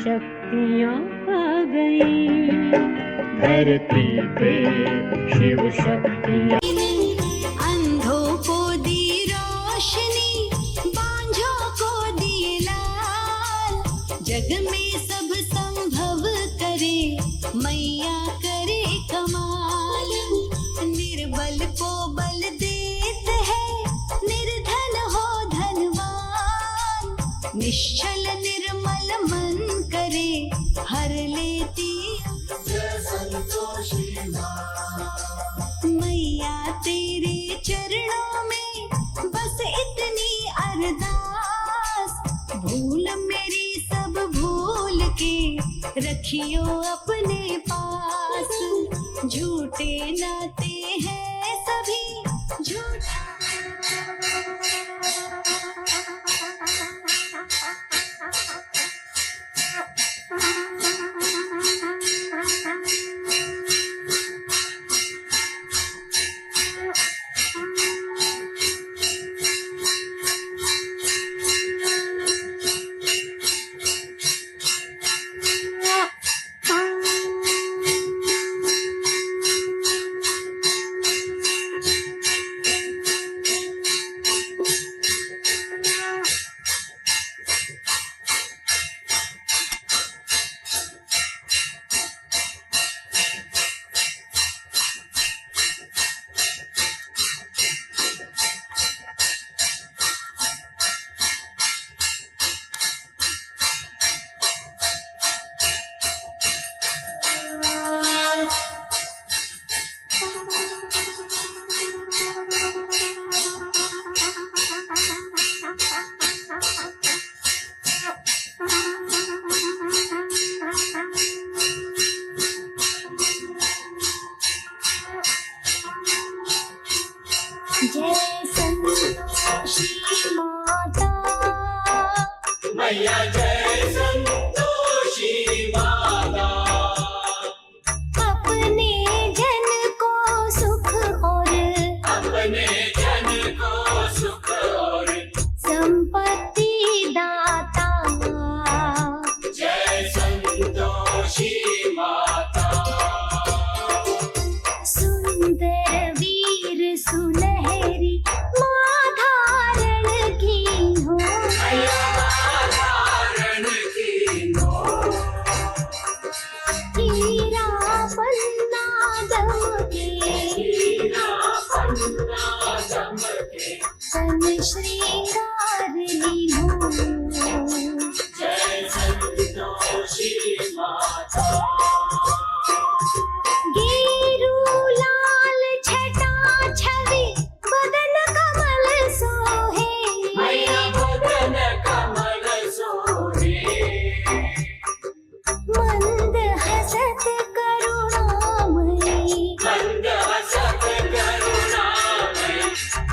शक्तियाँ आ गई, धरती पे शिव शक्तियाँ। अंधों को दी रोशनी, बांझों को दिए लाल, जग में सब संभव करे, मैया करे कमाल। निर्बल को बल देत है, निर्धन हो धनवान, निश्चल निर्मल मन करे, हर लेती संतोषी मैया तेरे चरणों में बस इतनी अरदास, भूल मेरी सब भूल के रखियो अपने पास। झूठे नाते हैं सभी झूठा, जय संतोषी माता मैया, जय संतोषी माता। अपने जन को सुख और अपने जन को सुख और संपत्ति दाता, जय संतोषी माता। सुंदर वीर सुनहरी माँ धारण की हो, धारण की हो, हीरा पन्ना दमके, हीरा पन्ना चमके, तन श्रृंगार ली हो, जय संतोषी माता। गेरू लाल छटा छवि बदन कमल सोहे, मैया बदन कमल सोहे, मंद हसत करुणामयी, मंद हसत करुणामयी,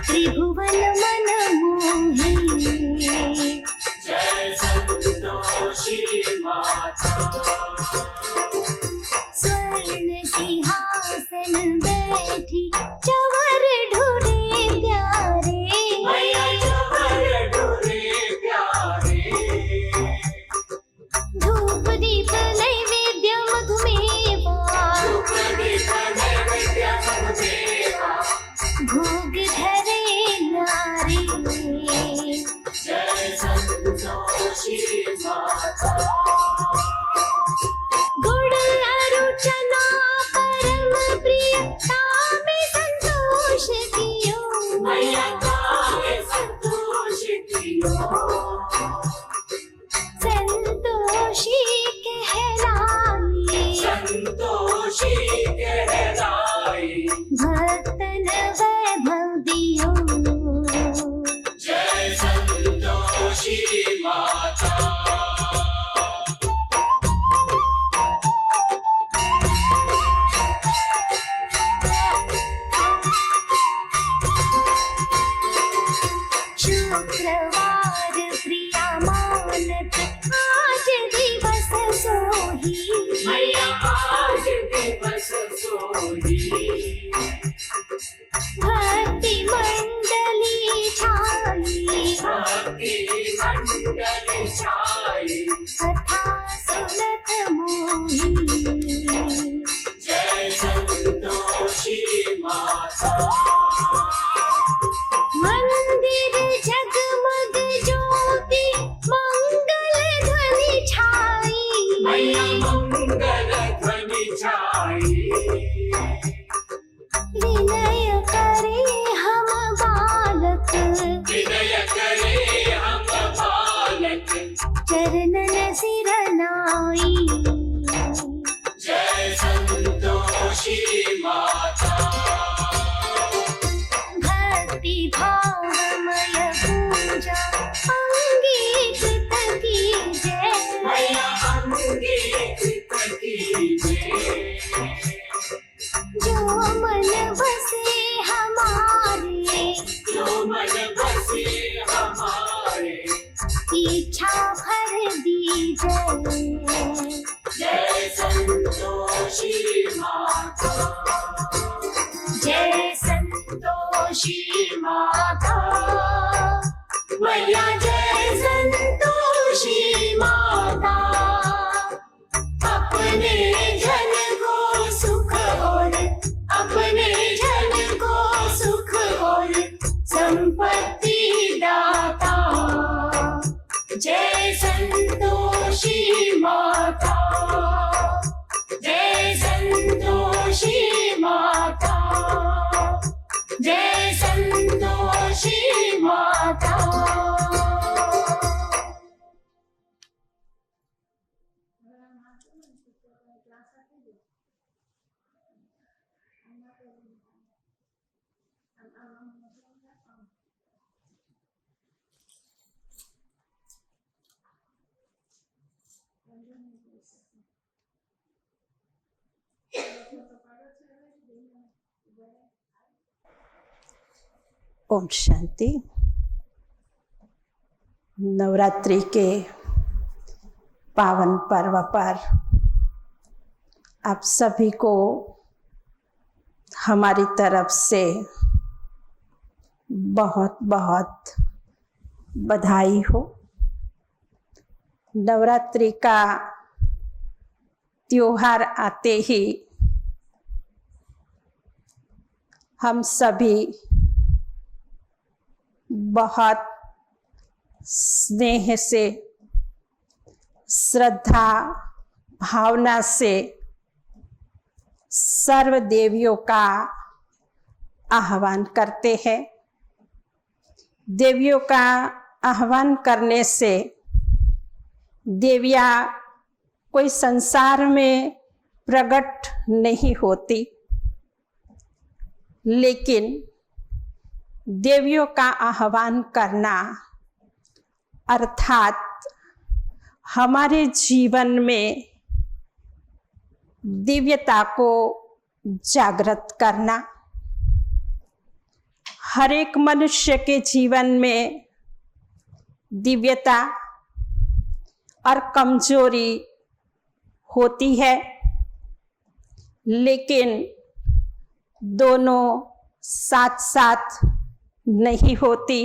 त्रिभुवन मन मोहे, जय संतोषी माता। स्वर्ण सिंहासन बैठी चवर ढूंढे प्यारे, मैया चवर ढूंढे प्यारे, धूप दीप नैवेद्य मधुमेवा, धूप दीप नैवेद्य मधुमेवा, भोग धरे नारी, जय संतोषी माता। गुड़ अरुचना परम प्रिय तामे संतोष कियो, मैया तामे संतोष कियो, संतोषी कहलाई, संतोषी कहलाई, भक्तन वैभव दियो, जय संतोषी माता। शुक्रवार प्रिया मानत आज दिवस सोही, मैया आज दिवस सोही, भक्ति मंडली छाई, भक्ति मंडली छाई, कथा संतोषी माता मैया जय संतोषी माता अपने जन को सुख और अपने जन को सुख और संपत्ति दाता जय संतोषी माता जय संतोषी माता जय संतोषी माता। ओम शांति। नवरात्रि के पावन पर्व पर आप सभी को हमारी तरफ से बहुत बहुत बधाई हो। नवरात्रि का त्योहार आते ही हम सभी बहुत स्नेह से, श्रद्धा भावना से सर्व देवियों का आह्वान करते हैं। देवियों का आह्वान करने से देवियाँ कोई संसार में प्रकट नहीं होती, लेकिन देवियों का आह्वान करना अर्थात हमारे जीवन में दिव्यता को जागृत करना। हर एक मनुष्य के जीवन में दिव्यता और कमजोरी होती है, लेकिन दोनों साथ साथ नहीं होती।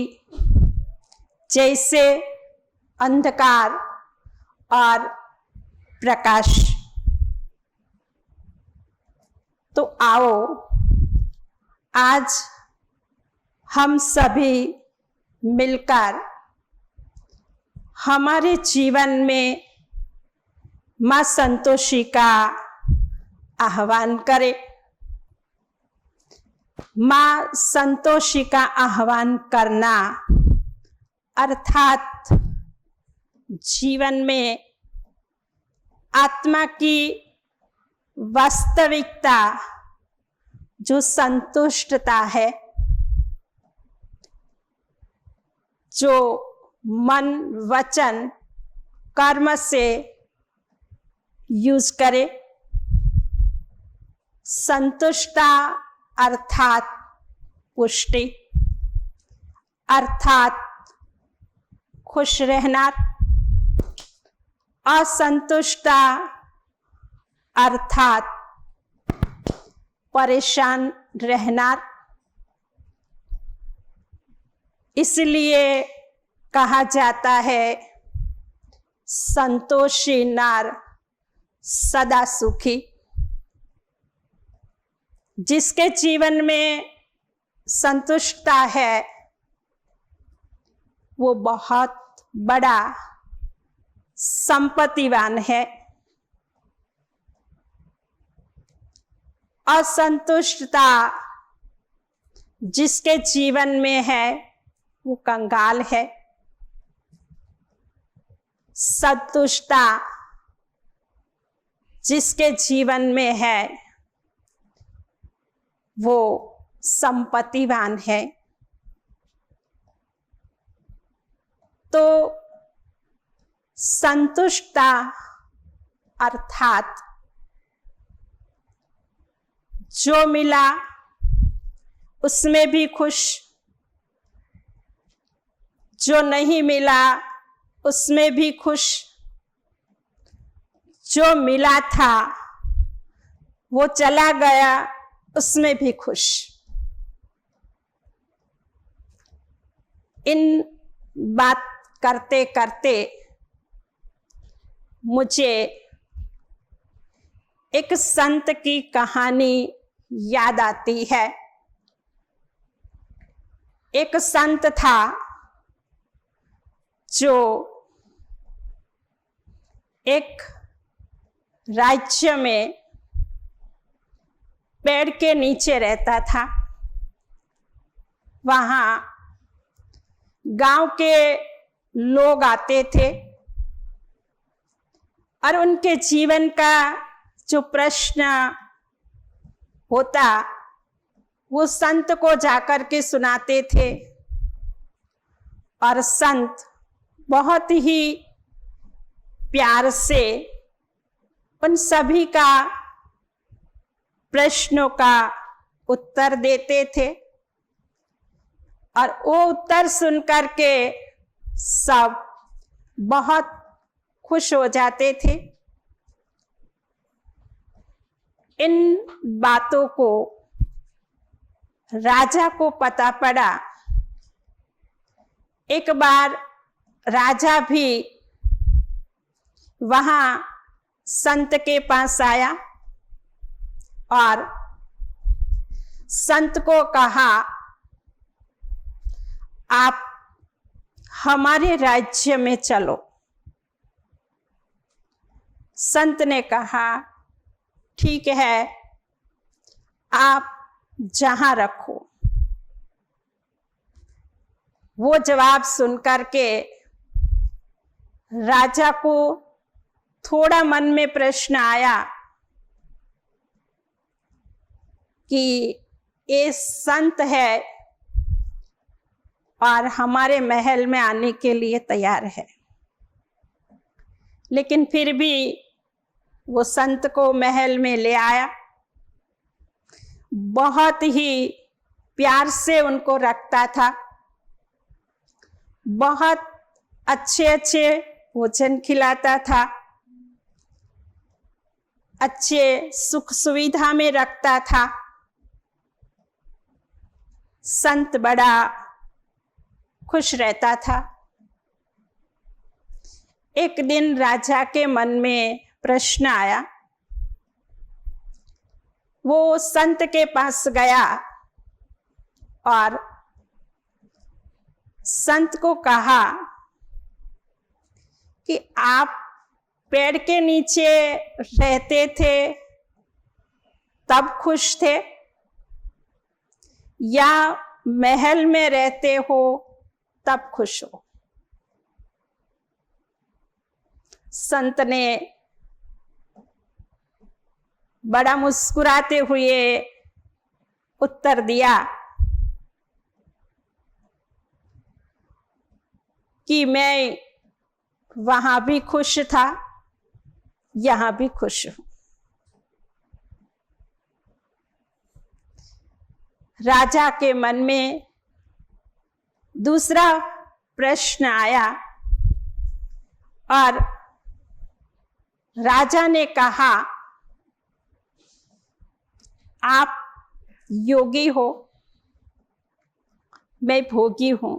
जैसे अंधकार और प्रकाश। तो आओ आज हम सभी मिलकर हमारे जीवन में माँ संतोषी का आह्वान करें। माँ संतोषी का आह्वान करना अर्थात जीवन में आत्मा की वास्तविकता जो संतुष्टता है, जो मन वचन कर्म से यूज करे। संतुष्टता अर्थात पुष्टि, अर्थात खुश रहना। असंतुष्टता अर्थात परेशान रहना। इसलिए कहा जाता है संतोषी नार सदा सुखी। जिसके जीवन में संतुष्टता है वो बहुत बड़ा संपत्तिवान है। असंतुष्टता जिसके जीवन में है वो कंगाल है। संतुष्टता जिसके जीवन में है वो संपत्तिवान है। तो संतुष्टता अर्थात जो मिला उसमें भी खुश, जो नहीं मिला उसमें भी खुश, जो मिला था वो चला गया उसमें भी खुश। इन बात करते करते मुझे एक संत की कहानी याद आती है। एक संत था जो एक राज्य में पेड़ के नीचे रहता था। वहाँ गांव के लोग आते थे और उनके जीवन का जो प्रश्न होता वो संत को जाकर के सुनाते थे और संत बहुत ही प्यार से उन सभी का प्रश्नों का उत्तर देते थे और वो उत्तर सुनकर के सब बहुत खुश हो जाते थे। इन बातों को राजा को पता पड़ा। एक बार राजा भी वहां संत के पास आया और संत को कहा, आप हमारे राज्य में चलो। संत ने कहा, ठीक है, आप जहां रखो। वो जवाब सुनकर के राजा को थोड़ा मन में प्रश्न आया कि ये संत है और हमारे महल में आने के लिए तैयार है, लेकिन फिर भी वो संत को महल में ले आया। बहुत ही प्यार से उनको रखता था। बहुत अच्छे अच्छे भोजन खिलाता था, अच्छे सुख सुविधा में रखता था। संत बड़ा खुश रहता था। एक दिन राजा के मन में प्रश्न आया। वो संत के पास गया और संत को कहा कि आप पेड़ के नीचे रहते थे तब खुश थे या महल में रहते हो तब खुश हो? संत ने बड़ा मुस्कुराते हुए उत्तर दिया कि मैं वहां भी खुश था, यहां भी खुश हूं। राजा के मन में दूसरा प्रश्न आया और राजा ने कहा, आप योगी हो, मैं भोगी हूं।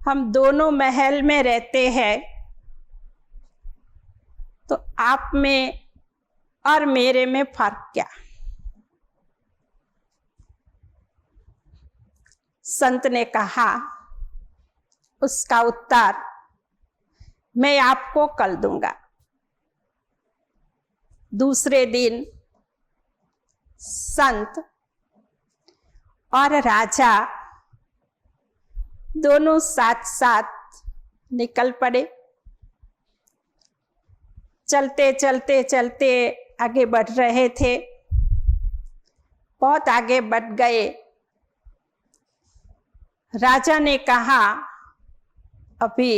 हम दोनों महल में रहते हैं, तो आप में और मेरे में फर्क क्या? संत ने कहा, उसका उत्तर मैं आपको कल दूंगा। दूसरे दिन संत और राजा दोनों साथ साथ निकल पड़े। चलते चलते चलते आगे बढ़ रहे थे। बहुत आगे बढ़ गए। राजा ने कहा, अभी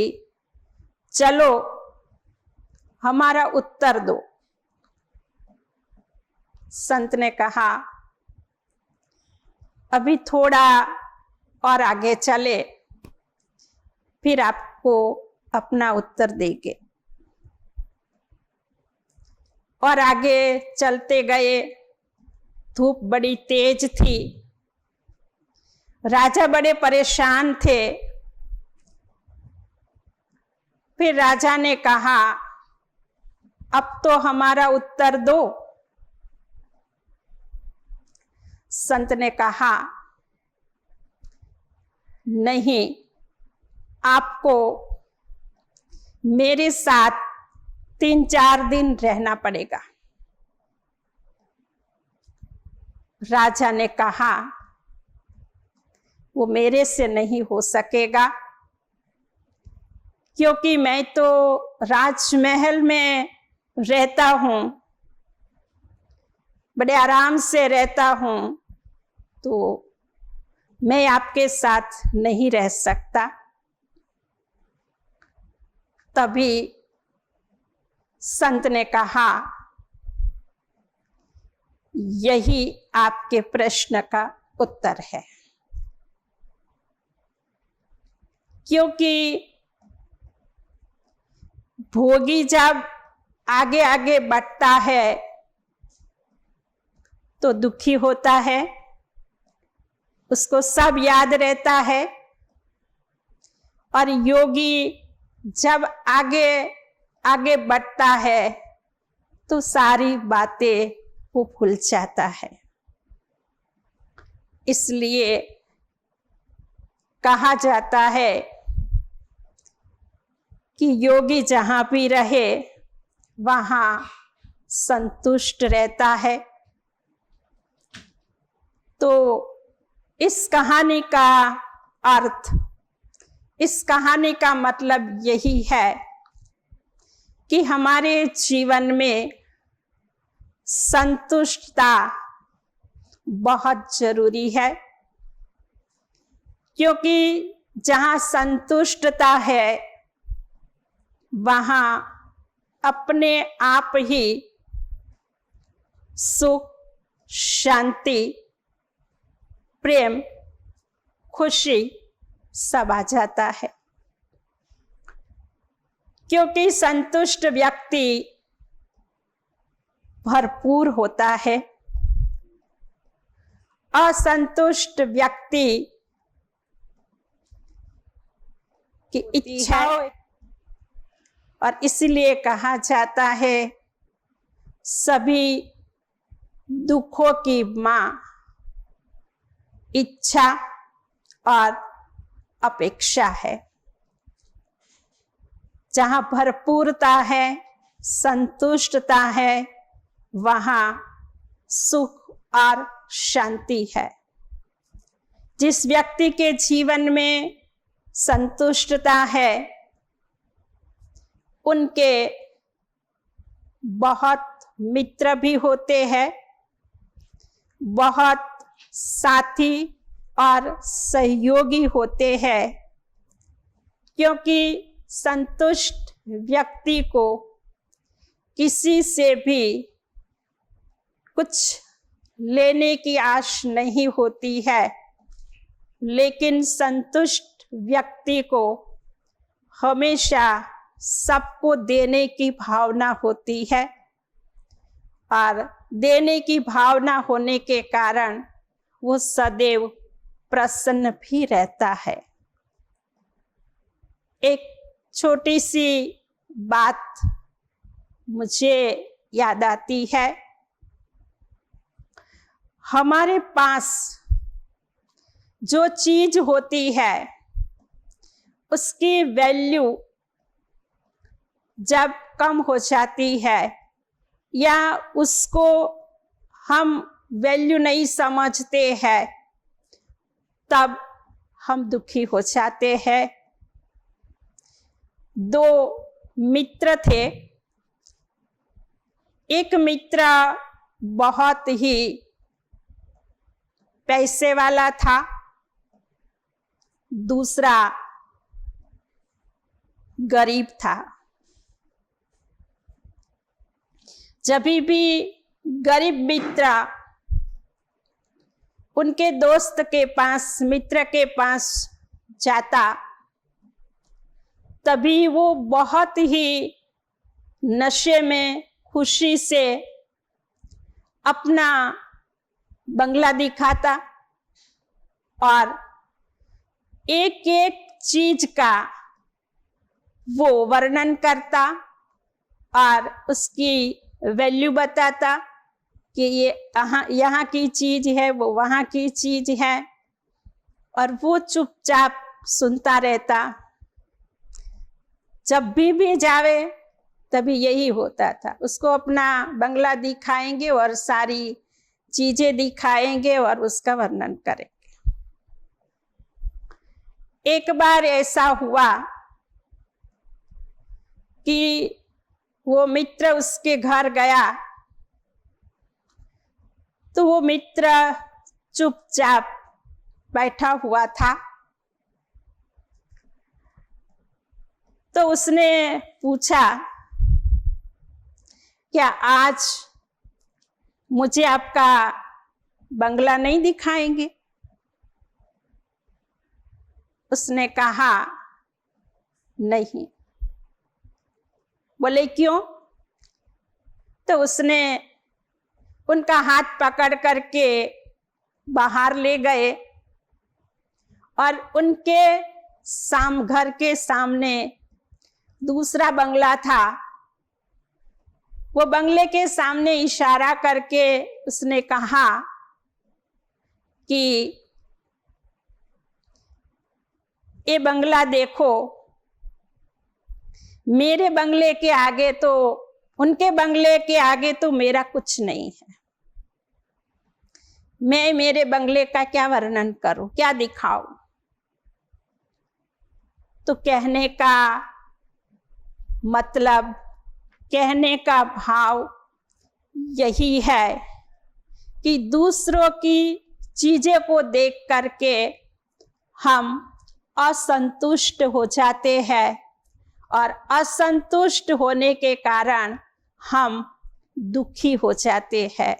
चलो हमारा उत्तर दो। संत ने कहा, अभी थोड़ा और आगे चले, फिर आपको अपना उत्तर देंगे। और आगे चलते गए। धूप बड़ी तेज थी। राजा बड़े परेशान थे। फिर राजा ने कहा, अब तो हमारा उत्तर दो। संत ने कहा, नहीं, आपको मेरे साथ 3-4 दिन रहना पड़ेगा। राजा ने कहा, वो मेरे से नहीं हो सकेगा, क्योंकि मैं तो राजमहल में रहता हूं, बड़े आराम से रहता हूं, तो मैं आपके साथ नहीं रह सकता। तभी संत ने कहा, यही आपके प्रश्न का उत्तर है। क्योंकि भोगी जब आगे आगे बढ़ता है तो दुखी होता है, उसको सब याद रहता है। और योगी जब आगे आगे बढ़ता है तो सारी बातें वो भूल जाता है। इसलिए कहा जाता है कि योगी जहां भी रहे वहां संतुष्ट रहता है। तो इस कहानी का अर्थ, इस कहानी का मतलब यही है कि हमारे जीवन में संतुष्टता बहुत जरूरी है। क्योंकि जहां संतुष्टता है वहां अपने आप ही सुख, शांति, प्रेम, खुशी सब आ जाता है। क्योंकि संतुष्ट व्यक्ति भरपूर होता है, असंतुष्ट व्यक्ति की इच्छा, और इसलिए कहा जाता है सभी दुखों की मां इच्छा और अपेक्षा है। जहां भरपूरता है, संतुष्टता है, वहां सुख और शांति है। जिस व्यक्ति के जीवन में संतुष्टता है उनके बहुत मित्र भी होते हैं, बहुत साथी और सहयोगी होते हैं। क्योंकि संतुष्ट व्यक्ति को किसी से भी कुछ लेने की आश नहीं होती है, लेकिन संतुष्ट व्यक्ति को हमेशा सबको देने की भावना होती है। और देने की भावना होने के कारण वो सदैव प्रसन्न भी रहता है। एक छोटी सी बात मुझे याद आती है। हमारे पास जो चीज होती है उसकी वैल्यू जब कम हो जाती है या उसको हम वैल्यू नहीं समझते हैं, तब हम दुखी हो जाते हैं। 2 मित्र थे। एक मित्र बहुत ही पैसे वाला था, दूसरा गरीब था। जब भी गरीब मित्र उनके दोस्त के पास, मित्र के पास जाता, तभी वो बहुत ही नशे में खुशी से अपना बंगला दिखाता और एक एक चीज का वो वर्णन करता और उसकी वैल्यू बताता कि ये यहाँ की चीज है, वो वहाँ की चीज है, और वो चुपचाप सुनता रहता। जब भी जावे तभी यही होता था। उसको अपना बंगला दिखाएंगे और सारी चीजें दिखाएंगे और उसका वर्णन करेंगे। एक बार ऐसा हुआ कि वो मित्र उसके घर गया, तो वो मित्र चुपचाप बैठा हुआ था। तो उसने पूछा, क्या आज मुझे आपका बंगला नहीं दिखाएंगे? उसने कहा, नहीं। बोले क्यों? तो उसने उनका हाथ पकड़ करके बाहर ले गए और उनके घर के सामने दूसरा बंगला था। वो बंगले के सामने इशारा करके उसने कहा कि ये बंगला देखो, मेरे बंगले के आगे तो, उनके बंगले के आगे तो मेरा कुछ नहीं है। मैं मेरे बंगले का क्या वर्णन करूं, क्या दिखाऊं? तो कहने का मतलब, कहने का भाव यही है कि दूसरों की चीजें को देख करके हम असंतुष्ट हो जाते हैं और असंतुष्ट होने के कारण हम दुखी हो जाते हैं।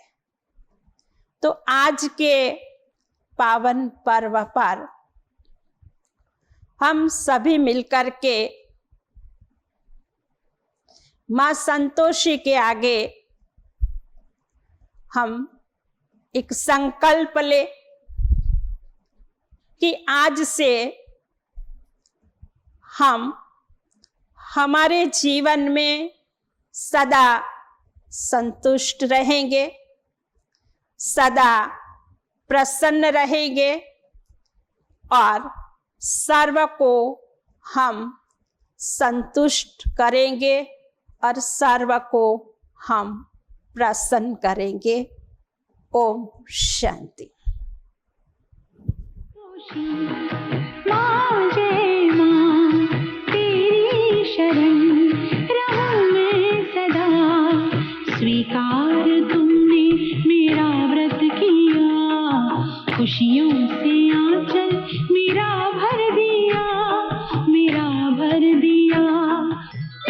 तो आज के पावन पर्व पर हम सभी मिलकर के माँ संतोषी के आगे हम एक संकल्प ले कि आज से हम हमारे जीवन में सदा संतुष्ट रहेंगे, सदा प्रसन्न रहेंगे और सर्व को हम संतुष्ट करेंगे और सर्व को हम प्रसन्न करेंगे। ओम शांति। माँ जय माँ तेरी शरण रहूं मैं सदा, स्वीकार तुमने मेरा व्रत किया, खुशियों से आंचल मेरा भर दिया, मेरा भर दिया।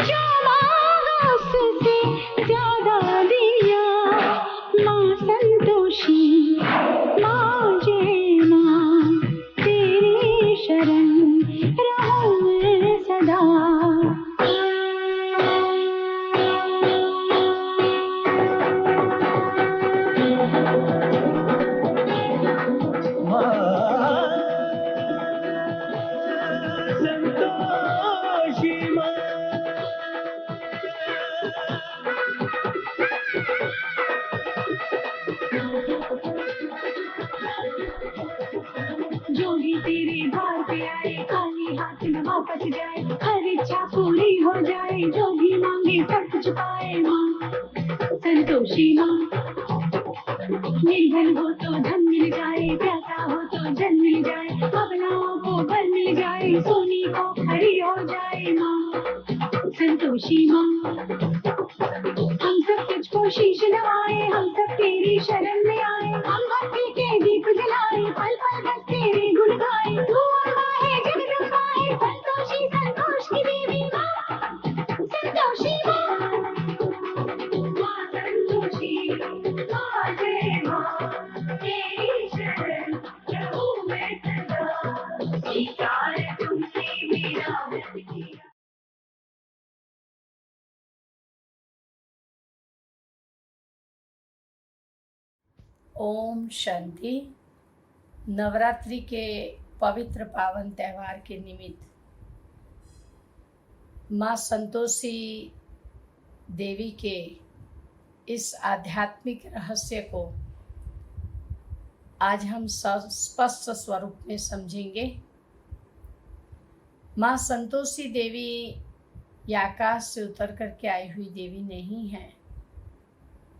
जो मांगा उससे ज्यादा दिया, माँ संतोषी माँ जय माँ तेरी शरण रहूं मैं सदा। जो भी तेरे द्वार पे आए खाली हाथ न वापस जाए, हर इच्छा पूरी हो जाए, जो भी मांगे सब कुछ पाए। माँ संतोषी माँ, निर्धन हो तो धन मिल जाए, प्यासा हो तो जल मिल जाए, भावनाओं को बल मिल जाए, सोनी को हरी हो जाए। माँ संतोषी माँ, हम सब तुझको शीश नवाए, हम सब तेरी शरण में आए, हम भक्ति के दीप जलाए, पल पल बस तेरे गुण गाए। तू अम्बा है जगदम्बा है, संतोषी संतोष की देवी माँ संतोषी माँ। माँ संतोषी माँ जय माँ तेरी शरण रहूं मैं सदा, स्वीकार तुमने मेरा व्रत किया। ओम शांति। नवरात्रि के पवित्र पावन त्यौहार के निमित्त माँ संतोषी देवी के इस आध्यात्मिक रहस्य को आज हम स्पष्ट स्वरूप में समझेंगे। माँ संतोषी देवी ये आकाश से उतर करके आई हुई देवी नहीं है,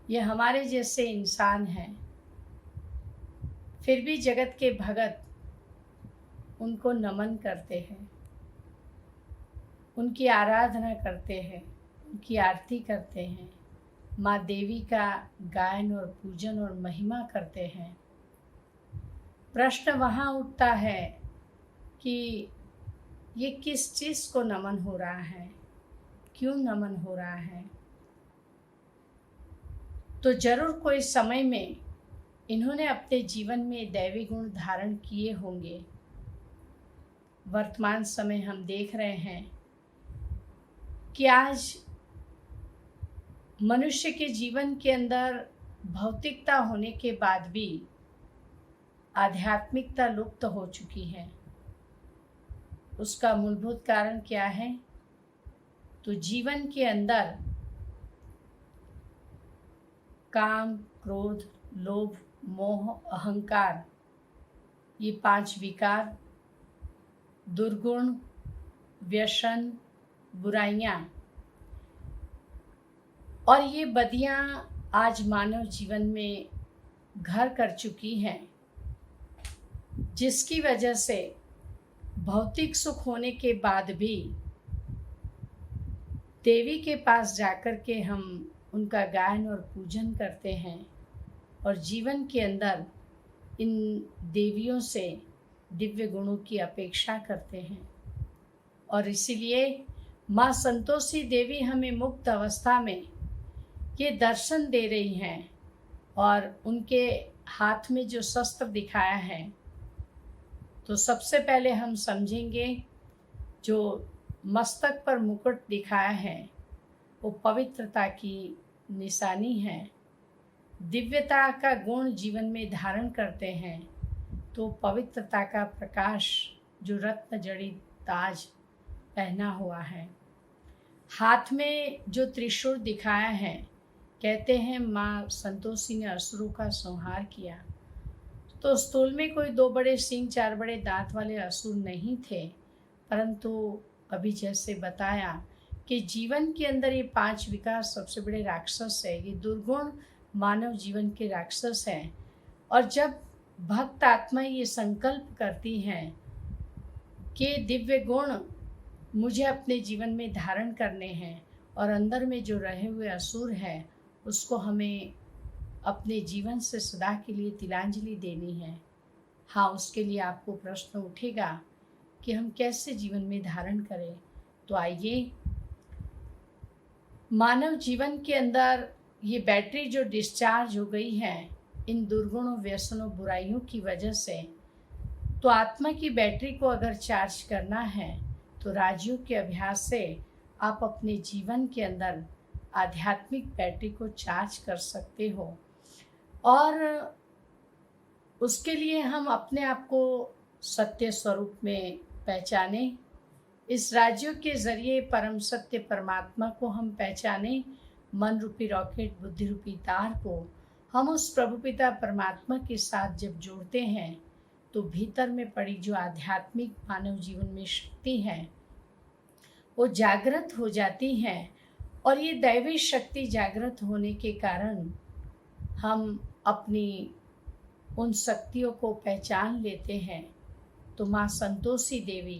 ये हमारे जैसे इंसान हैं। फिर भी जगत के भगत उनको नमन करते हैं, उनकी आराधना करते हैं, उनकी आरती करते हैं, माँ देवी का गायन और पूजन और महिमा करते हैं। प्रश्न वहाँ उठता है कि ये किस चीज़ को नमन हो रहा है, क्यों नमन हो रहा है। तो जरूर कोई समय में इन्होंने अपने जीवन में दैवी गुण धारण किए होंगे। वर्तमान समय हम देख रहे हैं कि आज मनुष्य के जीवन के अंदर भौतिकता होने के बाद भी आध्यात्मिकता लुप्त हो चुकी है। उसका मूलभूत कारण क्या है? तो जीवन के अंदर काम, क्रोध, लोभ, मोह, अहंकार, ये 5 विकार, दुर्गुण, व्यसन, बुराइयां और ये बदियां आज मानव जीवन में घर कर चुकी हैं, जिसकी वजह से भौतिक सुख होने के बाद भी देवी के पास जाकर के हम उनका गायन और पूजन करते हैं और जीवन के अंदर इन देवियों से दिव्य गुणों की अपेक्षा करते हैं। और इसीलिए माँ संतोषी देवी हमें मुक्त अवस्था में ये दर्शन दे रही हैं और उनके हाथ में जो शस्त्र दिखाया है, तो सबसे पहले हम समझेंगे जो मस्तक पर मुकुट दिखाया है वो पवित्रता की निशानी है। दिव्यता का गुण जीवन में धारण करते हैं तो पवित्रता का प्रकाश जो रत्न जड़ित ताज पहना हुआ है। हाथ में जो त्रिशूल दिखाया है, कहते हैं माँ संतोषी ने असुरों का संहार किया। तो स्थूल में कोई 2 बड़े सींग 4 बड़े दांत वाले असुर नहीं थे, परंतु अभी जैसे बताया कि जीवन के अंदर ये 5 विकार सबसे बड़े राक्षस है। ये दुर्गुण मानव जीवन के राक्षस हैं। और जब भक्त आत्मा ये संकल्प करती हैं कि दिव्य गुण मुझे अपने जीवन में धारण करने हैं और अंदर में जो रहे हुए असुर है उसको हमें अपने जीवन से सदा के लिए तिलांजलि देनी है। हाँ, उसके लिए आपको प्रश्न उठेगा कि हम कैसे जीवन में धारण करें। तो आइए, मानव जीवन के अंदर ये बैटरी जो डिस्चार्ज हो गई है इन दुर्गुणों, व्यसनों, बुराइयों की वजह से, तो आत्मा की बैटरी को अगर चार्ज करना है तो राजयोग के अभ्यास से आप अपने जीवन के अंदर आध्यात्मिक बैटरी को चार्ज कर सकते हो। और उसके लिए हम अपने आप को सत्य स्वरूप में पहचाने, इस राजयोग के जरिए परम सत्य परमात्मा को हम पहचाने। मन रूपी रॉकेट, बुद्धि रूपी तार को हम उस प्रभु पिता परमात्मा के साथ जब जोड़ते हैं तो भीतर में पड़ी जो आध्यात्मिक मानव जीवन में शक्ति है वो जागृत हो जाती है। और ये दैवी शक्ति जागृत होने के कारण हम अपनी उन शक्तियों को पहचान लेते हैं। तो माँ संतोषी देवी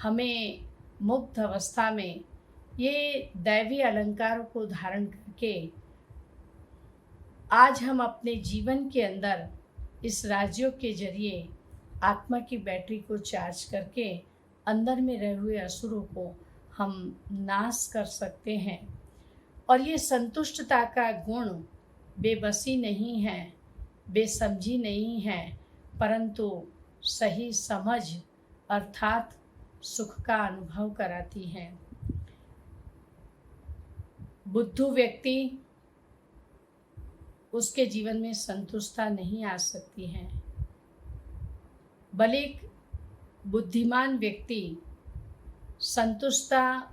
हमें मुक्त अवस्था में ये दैवी अलंकारों को धारण करके आज हम अपने जीवन के अंदर इस राजयोग के जरिए आत्मा की बैटरी को चार्ज करके अंदर में रहे हुए असुरों को हम नाश कर सकते हैं। और ये संतुष्टता का गुण बेबसी नहीं है, बेसमझी नहीं है, परंतु सही समझ अर्थात सुख का अनुभव कराती है। बुद्धू व्यक्ति, उसके जीवन में संतुष्टता नहीं आ सकती है। भले बुद्धिमान व्यक्ति संतुष्टता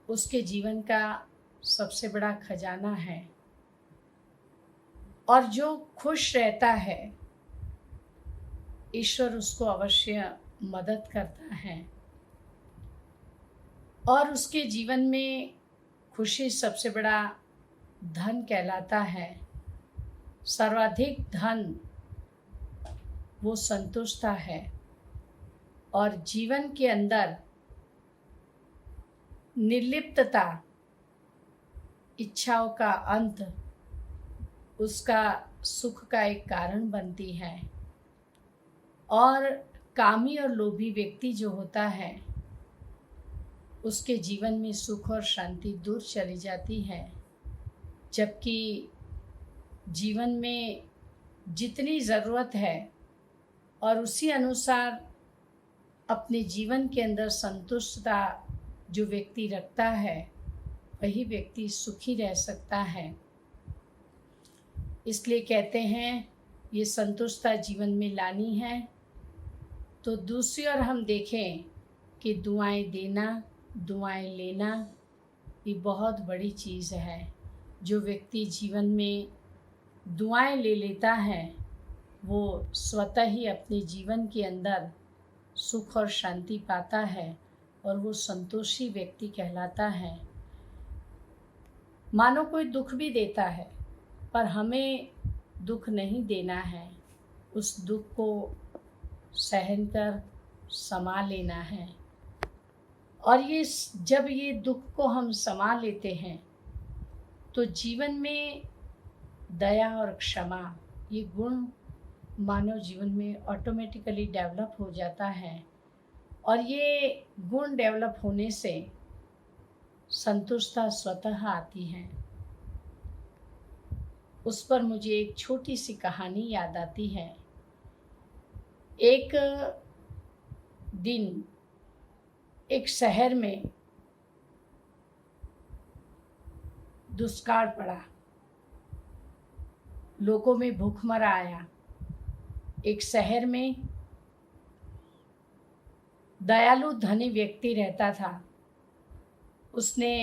उसके जीवन का सबसे बड़ा खजाना है, और जो खुश रहता है ईश्वर उसको अवश्य मदद करता है, और उसके जीवन में खुशी सबसे बड़ा धन कहलाता है। सर्वाधिक धन वो संतुष्टता है, और जीवन के अंदर निर्लिप्तता इच्छाओं का अंत उसका सुख का एक कारण बनती है। और कामी और लोभी व्यक्ति जो होता है उसके जीवन में सुख और शांति दूर चली जाती है, जबकि जीवन में जितनी ज़रूरत है और उसी अनुसार अपने जीवन के अंदर संतुष्टता जो व्यक्ति रखता है वही व्यक्ति सुखी रह सकता है। इसलिए कहते हैं ये संतुष्टता जीवन में लानी है। तो दूसरी ओर हम देखें कि दुआएं देना, दुआएं लेना ये बहुत बड़ी चीज़ है। जो व्यक्ति जीवन में दुआएं ले लेता है वो स्वतः ही अपने जीवन के अंदर सुख और शांति पाता है, और वो संतोषी व्यक्ति कहलाता है। मानो कोई दुख भी देता है पर हमें दुख नहीं देना है, उस दुख को सहन कर समा लेना है। और ये जब ये दुख को हम समा लेते हैं तो जीवन में दया और क्षमा ये गुण मानव जीवन में ऑटोमेटिकली डेवलप हो जाता है, और ये गुण डेवलप होने से संतुष्टता स्वतः आती है। उस पर मुझे एक छोटी सी कहानी याद आती है। एक दिन एक शहर में दुष्काल पड़ा, लोगों में भूखमरा आया। एक शहर में दयालु धनी व्यक्ति रहता था। उसने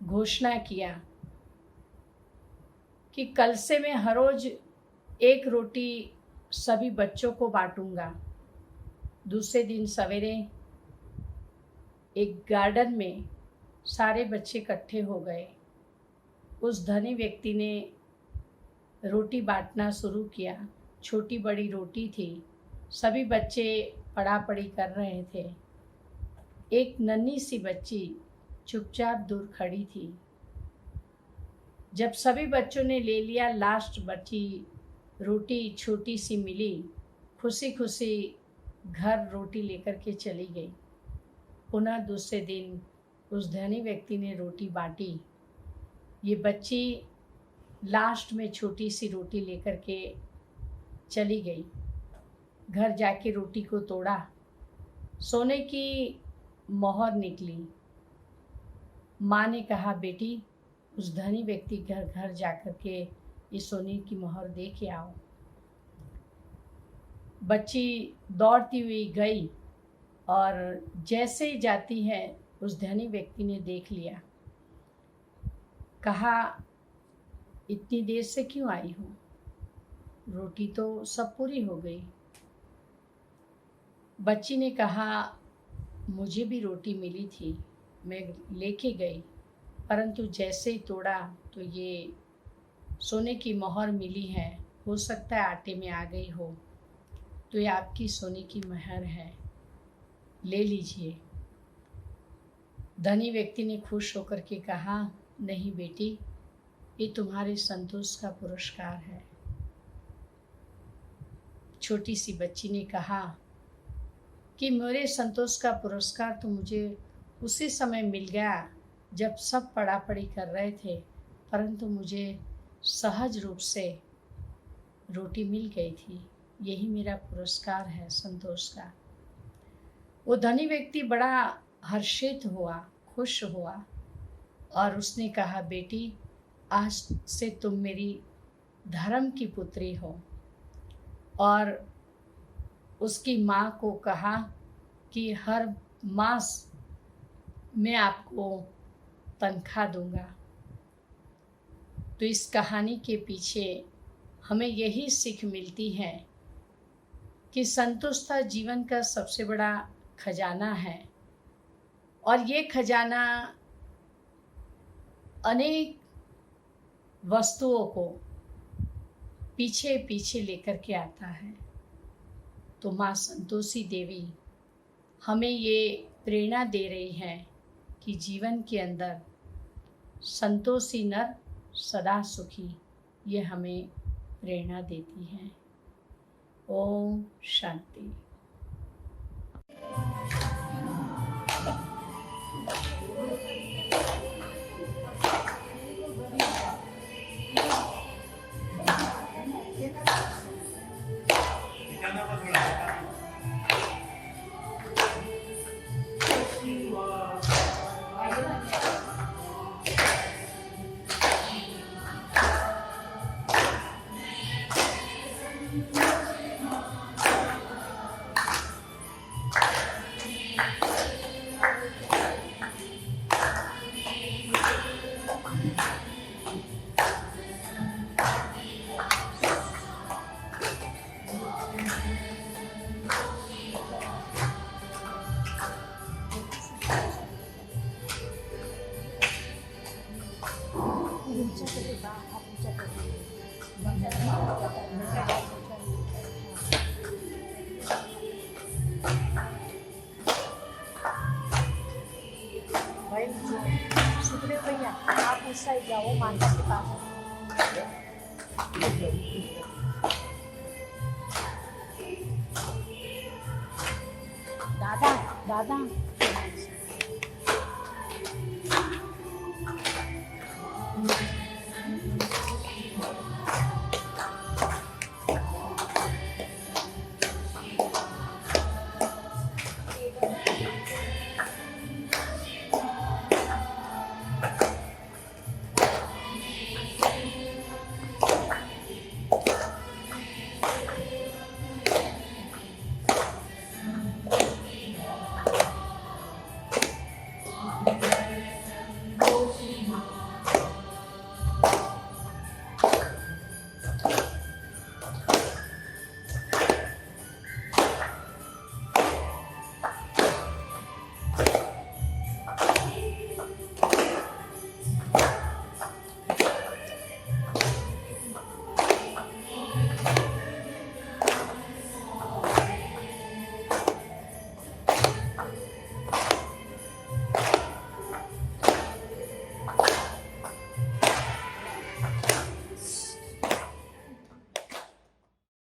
घोषणा किया कि कल से मैं हर रोज एक रोटी सभी बच्चों को बांटूंगा। दूसरे दिन सवेरे एक गार्डन में सारे बच्चे इकट्ठे हो गए। उस धनी व्यक्ति ने रोटी बांटना शुरू किया। छोटी बड़ी रोटी थी, सभी बच्चे पड़ा पड़ी कर रहे थे। एक नन्ही सी बच्ची चुपचाप दूर खड़ी थी। जब सभी बच्चों ने ले लिया, लास्ट बची रोटी छोटी सी मिली, खुशी खुशी घर रोटी लेकर के चली गई। पुनः दूसरे दिन उस धनी व्यक्ति ने रोटी बांटी। ये बच्ची लास्ट में छोटी सी रोटी लेकर के चली गई। घर जाके रोटी को तोड़ा, सोने की मोहर निकली। माँ ने कहा, बेटी उस धनी व्यक्ति घर घर जाकर के ये सोने की मोहर दे के आओ। बच्ची दौड़ती हुई गई, और जैसे ही जाती है उस धनी व्यक्ति ने देख लिया। कहा, इतनी देर से क्यों आई हो? रोटी तो सब पूरी हो गई। बच्ची ने कहा, मुझे भी रोटी मिली थी, मैं लेके गई, परंतु जैसे ही तोड़ा तो ये सोने की मोहर मिली है। हो सकता है आटे में आ गई हो, तो ये आपकी सोने की मोहर है, ले लीजिए। धनी व्यक्ति ने खुश होकर के कहा, नहीं बेटी, ये तुम्हारे संतोष का पुरस्कार है। छोटी सी बच्ची ने कहा कि मेरे संतोष का पुरस्कार तो मुझे उसी समय मिल गया जब सब पड़ा पड़ी कर रहे थे, परंतु मुझे सहज रूप से रोटी मिल गई थी। यही मेरा पुरस्कार है संतोष का। वो धनी व्यक्ति बड़ा हर्षित हुआ, खुश हुआ, और उसने कहा, बेटी आज से तुम मेरी धर्म की पुत्री हो। और उसकी माँ को कहा कि हर मास मैं आपको तनख्वाह दूंगा। तो इस कहानी के पीछे हमें यही सीख मिलती है कि संतुष्टता जीवन का सबसे बड़ा खजाना है और ये खजाना अनेक वस्तुओं को पीछे पीछे लेकर के आता है। तो माँ संतोषी देवी हमें ये प्रेरणा दे रही है कि जीवन के अंदर संतोषी नर सदा सुखी, ये हमें प्रेरणा देती है। ओम शांति। भाई सुखदेव भैया, आप उस साइड जाओ, माता के पास। दादा दादा